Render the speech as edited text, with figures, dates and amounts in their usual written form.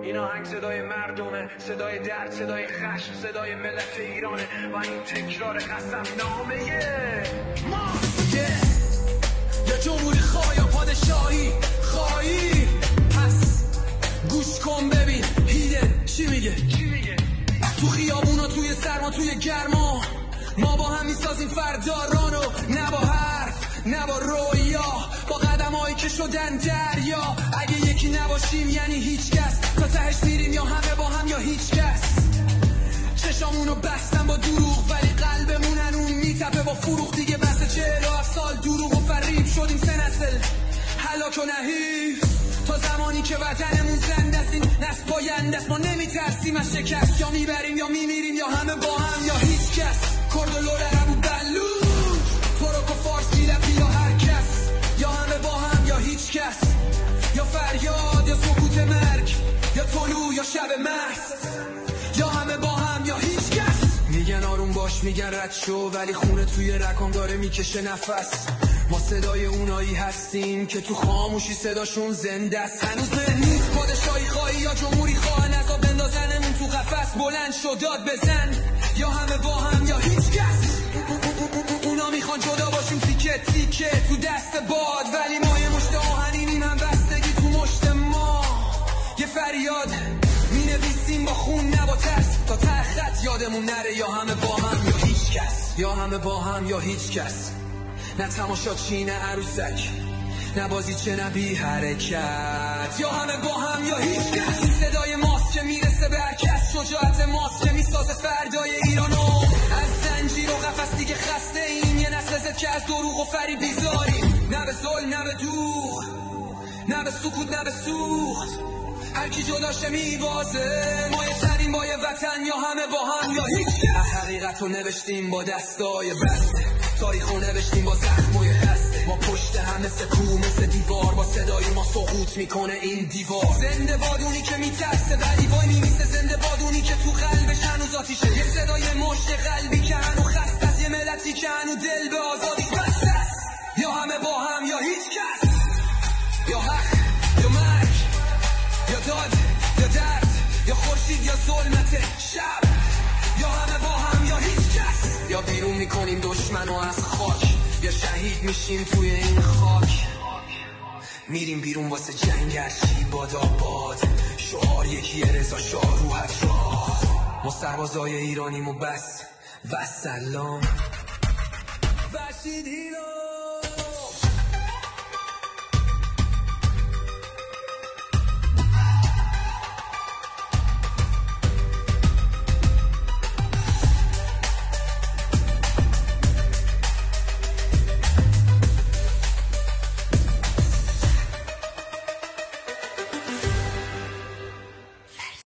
این آهنگ صدای مردمه، صدای درد، صدای خشم، صدای ملت ایرانه و این تکرار قسم نامه ما. یا جمهوری خواه یا پادشاهی خواهی، پس گوش کن ببین هیدن چی میگه. تو خیابونا، توی سرما، توی گرما، ما با هم میسازیم فردا رانو، نه با حرف نه با رویا، با قدم هایی که شدن دریا. اگه یکی نباشیم یعنی هیچ کس، تا تهش میریم یا همه با هم یا هیچ کس. چشامونو بستن با دروغ ولی قلبمون هنوز میتپه با فروغ. دیگه بس 47 سال دروغ و فریب شدیم سه نسل هلاک و نحیف، تا زمانی که وطنمون زنده است. این نسل پاینده است، ما نمیترسیم از شکست. یا میبریم یا میمیریم یا همه با هم یا هیچ کس. کرد و لور عرب و بلوچ، ترک و فارسی لپی یا هر کس. یا همه با هم یا هیچ کس. یا فریاد یا سکوت مرگ، یا طلوع یا شب مست. یا همه با هم یا هیچ کس. میگن آروم باش، میگن رد شو، ولی خونه توی رکام داره میکشه نفس. ما صدای اونایی هستیم که تو خاموشی صداشون زنده است. هنوز به نیست پادشاهی خواهی یا جمهوری خواهن، عذا بندازنمون تو قفس. بلند شو داد بزن، یا همه با هم یا هیچ کس. اونا میخوان جدا باشیم تیکه تیکه تو دست باد، ولی ما یه مشت آهنینیم، هم بستگی تو مشت ما. یه فریاد مینویسیم با خون نه با ترس، تا ته خط یادمون نره. یا همه با هم یا هیچ کس. یا همه با هم یا هیچ کس. نه تماشا چی نه عروسک، نه بازی چه نه بی حرکت. یا همه با هم یا هیچ کس. این صدای ماست که میرسه به هر کس، شجاعت ماست که میسازه فردای ایرانو. از زنجیر و قفس دیگه خسته ایم، یه نسل زد که از دروغ و فریب بیزاریم. نه به ظلم نه به دوغ، نه به سکوت نه به سوخت، هر کی جداشه میبازه. ما یه ترین با یه وطن، یا همه با هم یا هیچ کس. حقیقت رو نوشتیم با دستای بسته، تاریخ رو نوشتیم با زخمای هسته. ما پشت هم مثل کو مثل دیوار، با صدای ما سقوط میکنه این دیوار. زنده بادونی که میترسه ولی وای میمیسه، زنده بادونی که تو قلبش هنوز آتیشه. یه صدای مشت قلبی که هنو خسته است، یه ملتی که هنو دل به آزادی بسته است. یا همه با هم یا هیچ کس. یا حق یا مرگ، یا داد یا درد، یا خورشید یا ظلمت شب. یا همه با هم یا هیچ کس. یا بیرون میکنیم دشمنو از خاک، یا شهید میشیم توی این خاک. میریم بیرون واسه جنگ هرچی باد آباد، شعار یکیه رضا شاه روحت شاد. ما سربازای ایرانیم و بس و سلام. فرشید هیران.